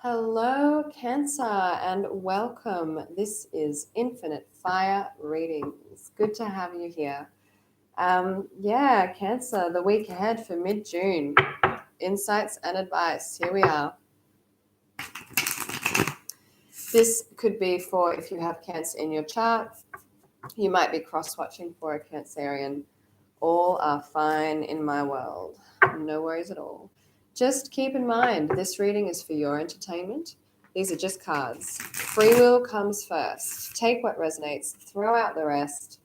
Hello, Cancer, and welcome. This is Infinite Fire Readings. Good to have you here. Cancer, the week ahead for mid June. Insights and advice. Here we are. This could be for if you have Cancer in your chart. You might be cross watching for a Cancerian. All are fine in my world. No worries at all. Just keep in mind, this reading is for your entertainment. These are just cards. Free will comes first. Take what resonates, throw out the rest.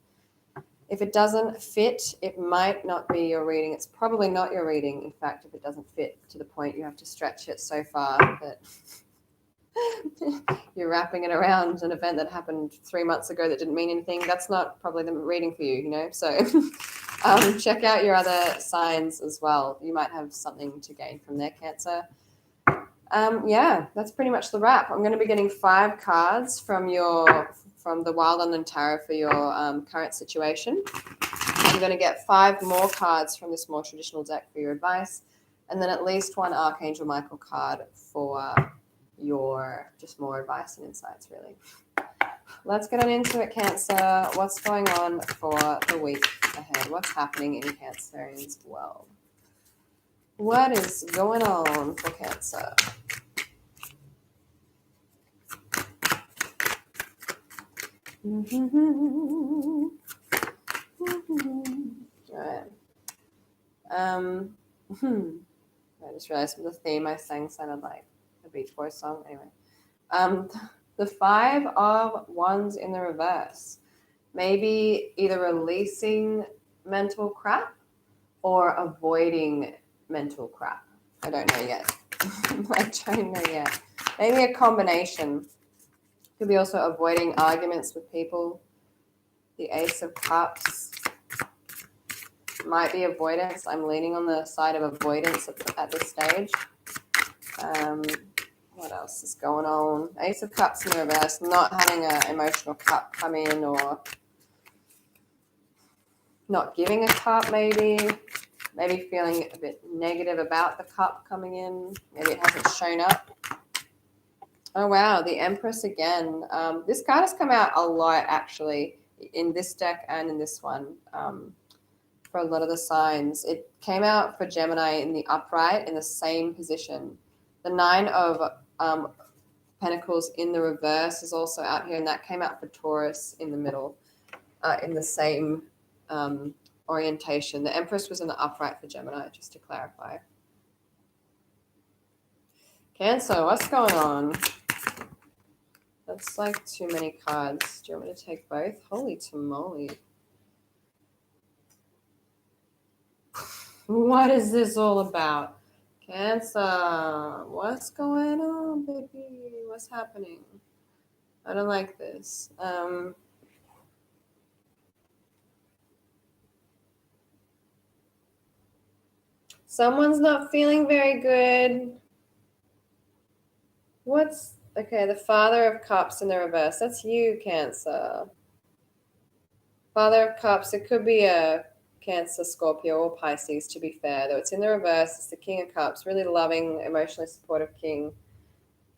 If it doesn't fit, it might not be your reading. It's probably not your reading, in fact, if it doesn't fit to the point you have to stretch it so far that you're wrapping it around an event that happened 3 months ago that didn't mean anything. That's not probably the reading for you, So check out your other signs as well. You might have something to gain from their Cancer. That's pretty much the wrap. I'm going to be getting 5 cards from the Wild Unknown Tarot for your current situation. I'm going to get 5 more cards from this more traditional deck for your advice, and then at least 1 Archangel Michael card for your just more advice and insights, really. Let's get on into it, Cancer. What's going on for the week ahead? What's happening in Cancerian's world? What is going on for Cancer? Right. I just realized the theme I sang sounded like a Beach Boys song. Anyway, the 5 of Wands in the reverse. Maybe either releasing mental crap or avoiding mental crap. I don't know yet. I don't know yet. Maybe a combination. Could be also avoiding arguments with people. The Ace of Cups might be avoidance. I'm leaning on the side of avoidance at this stage. What else is going on? Ace of Cups in the reverse. Not having an emotional cup come in, or not giving a cup, maybe feeling a bit negative about the cup coming in. Maybe it hasn't shown up. Oh, wow, the Empress again. This card has come out a lot, actually, in this deck and in this one, for a lot of the signs. It came out for Gemini in the upright in the same position. The 9 of Pentacles in the reverse is also out here, and that came out for Taurus in the middle, in the same orientation. The Empress was in the upright for Gemini, just to clarify. Cancer, what's going on? That's like too many cards. Do you want me to take both? Holy tamale. What is this all about? Cancer, what's going on, baby? What's happening? I don't like this. Someone's not feeling very good. Okay, the Father of Cups in the reverse. That's you, Cancer. Father of Cups, it could be a Cancer, Scorpio, or Pisces, to be fair. Though it's in the reverse, it's the King of Cups, really loving, emotionally supportive king.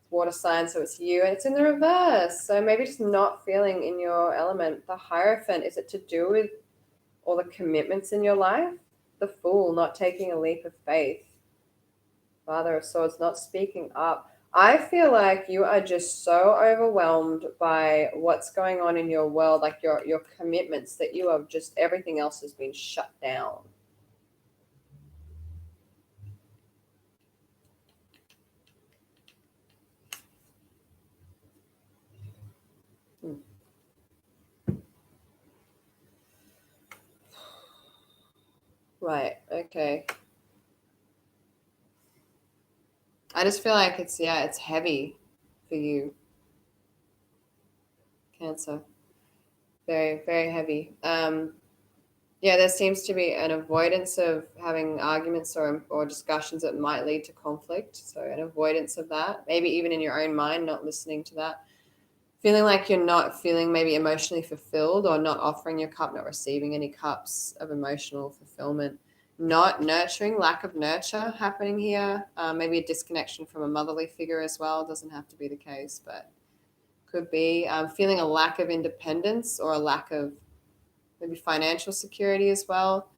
Water sign, so it's you, and it's in the reverse. So maybe just not feeling in your element. The Hierophant, is it to do with all the commitments in your life? The Fool, not taking a leap of faith. Father of Swords, not speaking up. I feel like you are just so overwhelmed by what's going on in your world, like your commitments, that you are just, everything else has been shut down. Right, okay. I just feel like it's heavy for you, Cancer. Very, very heavy. There seems to be an avoidance of having arguments or discussions that might lead to conflict. So an avoidance of that, maybe even in your own mind, not listening to that. Feeling like you're not feeling maybe emotionally fulfilled, or not offering your cup, not receiving any cups of emotional fulfillment. not nurturing, lack of nurture happening here. Maybe a disconnection from a motherly figure as well. Doesn't have to be the case, but could be feeling a lack of independence or a lack of maybe financial security as well.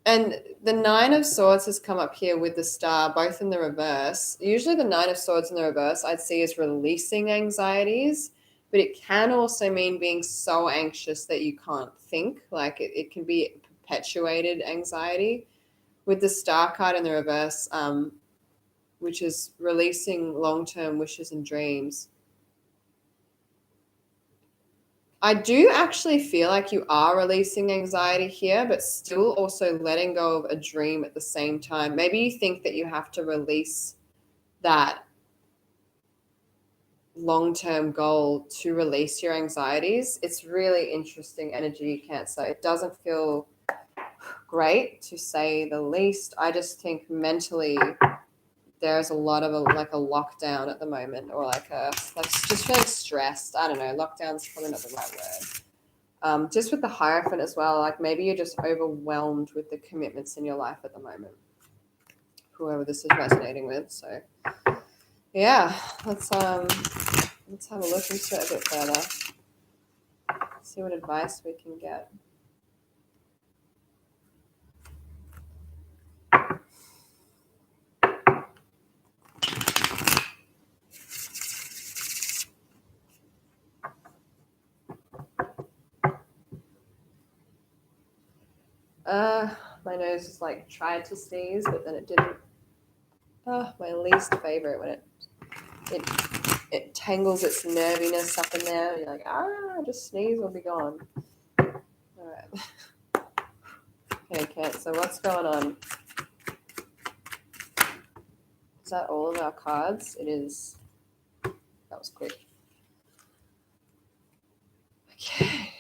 And the Nine of Swords has come up here with the Star, both in the reverse. Usually, the Nine of Swords in the reverse I'd see as releasing anxieties, but it can also mean being so anxious that you can't think. Like it can be perpetuated anxiety. With the Star card in the reverse, which is releasing long term wishes and dreams. I do actually feel like you are releasing anxiety here, but still also letting go of a dream at the same time. Maybe you think that you have to release that long-term goal to release your anxieties. It's really interesting energy, Cancer. It doesn't feel great, to say the least. I just think mentally there's a lot of a lockdown at the moment, or like just feeling stressed. I don't know. Lockdown's probably not the right word. Just with the Hierophant as well, like maybe you're just overwhelmed with the commitments in your life at the moment. Whoever this is resonating with. So yeah, let's have a look into it a bit further. See what advice we can get. My nose is like tried to sneeze, but then it didn't. My least favorite when it tangles its nerviness up in there. You're like, just sneeze, will be gone. All right. Okay, Cancer, what's going on? Is that all of our cards? It is. That was quick. Okay.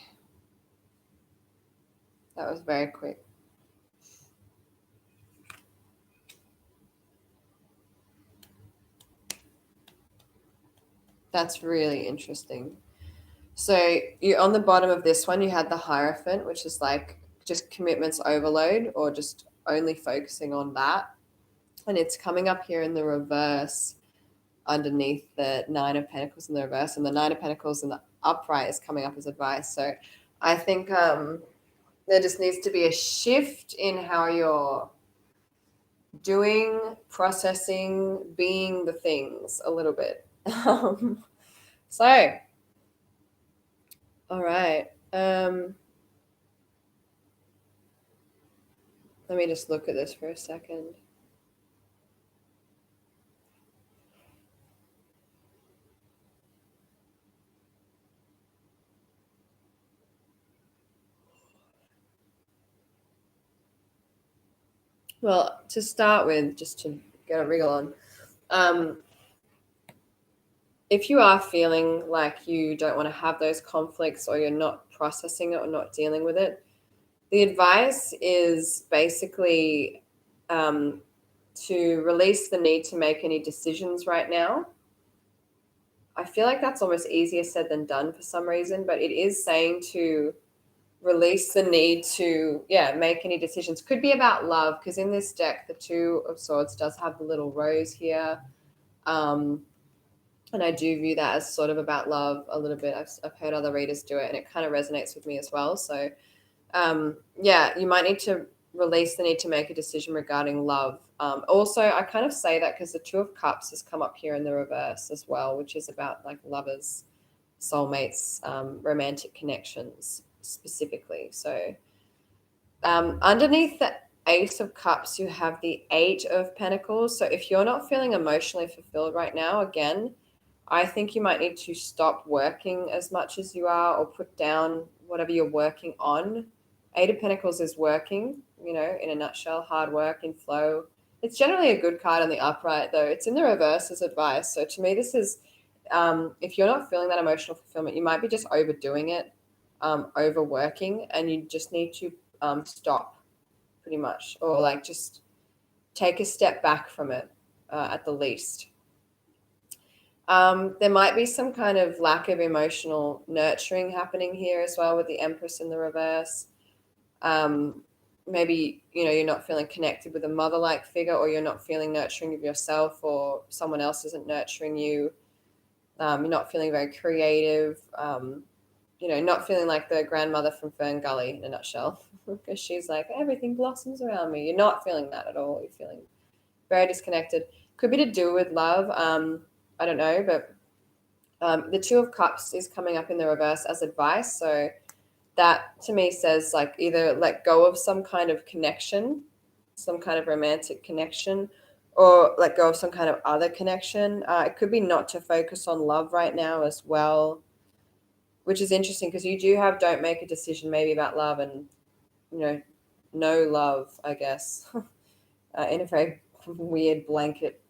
That was very quick. That's really interesting. So you on the bottom of this one, you had the Hierophant, which is like just commitments overload or just only focusing on that. And it's coming up here in the reverse underneath the Nine of Pentacles in the reverse, and the Nine of Pentacles in the upright is coming up as advice. So I think there just needs to be a shift in how you're doing, processing, being the things a little bit. So, all right. Let me just look at this for a second. Well, to start with, just to get a wriggle on, if you are feeling like you don't want to have those conflicts or you're not processing it or not dealing with it, the advice is basically to release the need to make any decisions right now. I feel like that's almost easier said than done for some reason, but it is saying to release the need to make any decisions. Could be about love, because in this deck the Two of Swords does have the little rose here, and I do view that as sort of about love a little bit. I've heard other readers do it and it kind of resonates with me as well. So you might need to release the need to make a decision regarding love. Also, I kind of say that because the Two of Cups has come up here in the reverse as well, which is about like lovers, soulmates, romantic connections specifically. So underneath the Ace of Cups, you have the Eight of Pentacles. So if you're not feeling emotionally fulfilled right now, again, I think you might need to stop working as much as you are or put down whatever you're working on. Eight of Pentacles is working, in a nutshell, hard work in flow. It's generally a good card on the upright, though. It's in the reverse as advice. So to me, this is, if you're not feeling that emotional fulfillment, you might be just overdoing it, overworking, and you just need to stop pretty much, or like just take a step back from it at the least. There might be some kind of lack of emotional nurturing happening here as well with the Empress in the reverse. Maybe, you're not feeling connected with a mother-like figure, or you're not feeling nurturing of yourself, or someone else isn't nurturing you. You're not feeling very creative. Not feeling like the grandmother from Fern Gully in a nutshell, because she's like, everything blossoms around me. You're not feeling that at all. You're feeling very disconnected. Could be to do with love. I don't know, but the Two of Cups is coming up in the reverse as advice. So that to me says like either let go of some kind of connection, some kind of romantic connection, or let go of some kind of other connection. It could be not to focus on love right now as well, which is interesting because you do have don't make a decision maybe about love and, no love, I guess, in a very weird blanket,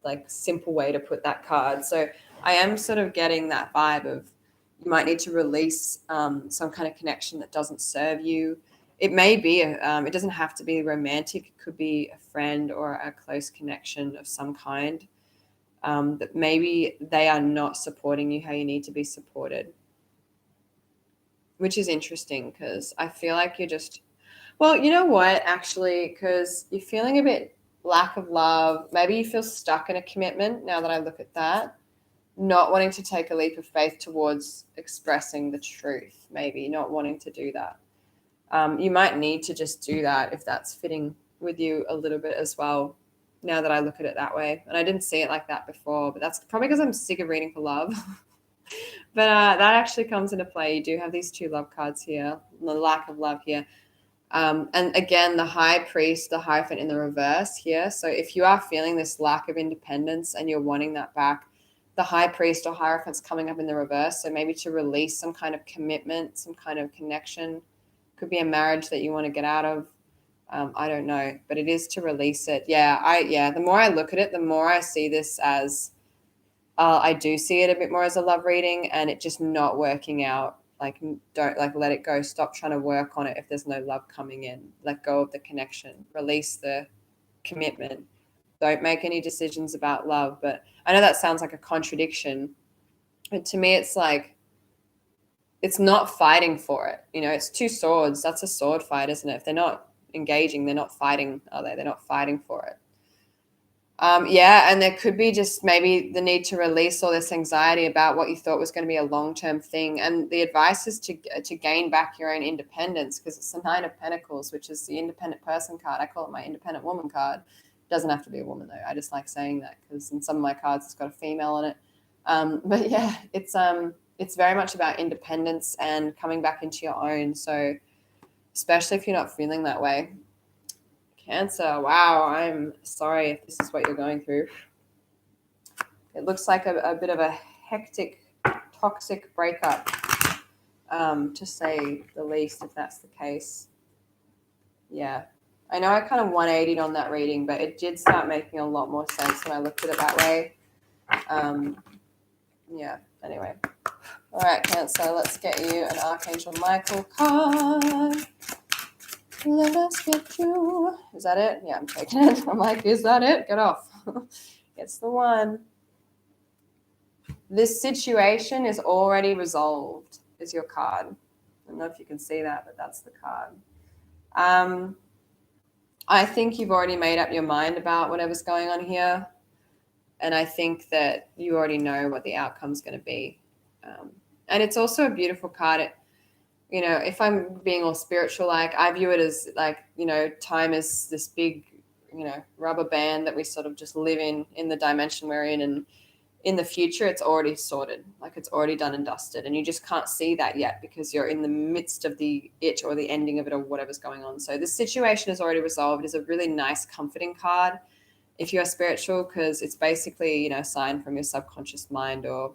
like simple way to put that card. So I am sort of getting that vibe of you might need to release some kind of connection that doesn't serve you. It may be, it doesn't have to be romantic. It could be a friend or a close connection of some kind, that maybe they are not supporting you how you need to be supported, which is interesting because I feel like you're just, well, you know what, actually, because you're feeling a bit lack of love. Maybe you feel stuck in a commitment now that I look at that, not wanting to take a leap of faith towards expressing the truth, maybe not wanting to do that. You might need to just do that if that's fitting with you a little bit as well, now that I look at it that way. And I didn't see it like that before, but that's probably because I'm sick of reading for love. But that actually comes into play. You do have these two love cards here, the lack of love here. And again, the High Priest, the Hierophant in the reverse here. So if you are feeling this lack of independence and you're wanting that back, the High Priest or Hierophant's coming up in the reverse. So maybe to release some kind of commitment, some kind of connection. Could be a marriage that you want to get out of. I don't know, but it is to release it. Yeah. The more I look at it, the more I see this as, I do see it a bit more as a love reading, and it just not working out. Like, don't, like, let it go. Stop trying to work on it if there's no love coming in. Let go of the connection. Release the commitment. Don't make any decisions about love. But I know that sounds like a contradiction. But to me, it's like, it's not fighting for it. It's two swords. That's a sword fight, isn't it? If they're not engaging, they're not fighting, are they? They're not fighting for it. And there could be just maybe the need to release all this anxiety about what you thought was going to be a long-term thing. And the advice is to gain back your own independence, because it's the Nine of Pentacles, which is the independent person card. I call it my independent woman card. It doesn't have to be a woman though. I just like saying that because in some of my cards it's got a female on it. But yeah, it's very much about independence and coming back into your own. So especially if you're not feeling that way. Cancer, wow, I'm sorry if this is what you're going through. It looks like a bit of a hectic, toxic breakup, to say the least, if that's the case. Yeah. I know I kind of 180'd on that reading, but it did start making a lot more sense when I looked at it that way. Anyway. All right, Cancer, let's get you an Archangel Michael card. Let us get you. Is that it? Yeah, I'm taking it. I'm like, is that it? Get off. It's the one. This situation is already resolved, is your card. I don't know if you can see that, but that's the card. I think you've already made up your mind about whatever's going on here. And I think that you already know what the outcome's going to be. And it's also a beautiful card. If I'm being all spiritual, like, I view it as like, time is this big, rubber band that we sort of just live in the dimension we're in. And in the future, it's already sorted, like it's already done and dusted. And you just can't see that yet because you're in the midst of the it or the ending of it or whatever's going on. So this situation is already resolved. It's a really nice, comforting card if you're spiritual, because it's basically, a sign from your subconscious mind or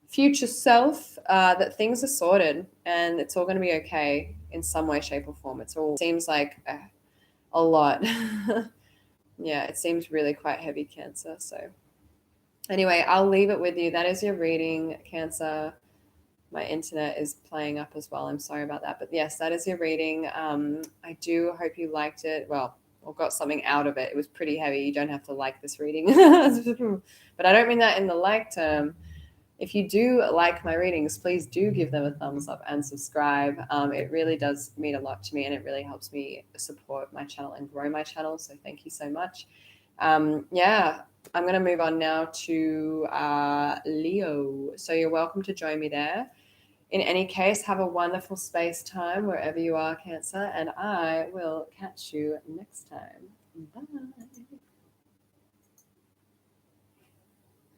future self that things are sorted and it's all going to be okay in some way, shape, or form. It seems like a lot. Yeah, it seems really quite heavy, Cancer. So anyway, I'll leave it with you. That is your reading, Cancer. My internet is playing up as well. I'm sorry about that. But yes, that is your reading. I do hope you liked it. Well, or got something out of it. It was pretty heavy. You don't have to like this reading. But I don't mean that in the like term. If you do like my readings, please do give them a thumbs up and subscribe. It really does mean a lot to me, and it really helps me support my channel and grow my channel. So thank you so much. Yeah, I'm going to move on now to Leo. So you're welcome to join me there. In any case, have a wonderful space time wherever you are, Cancer, and I will catch you next time. Bye.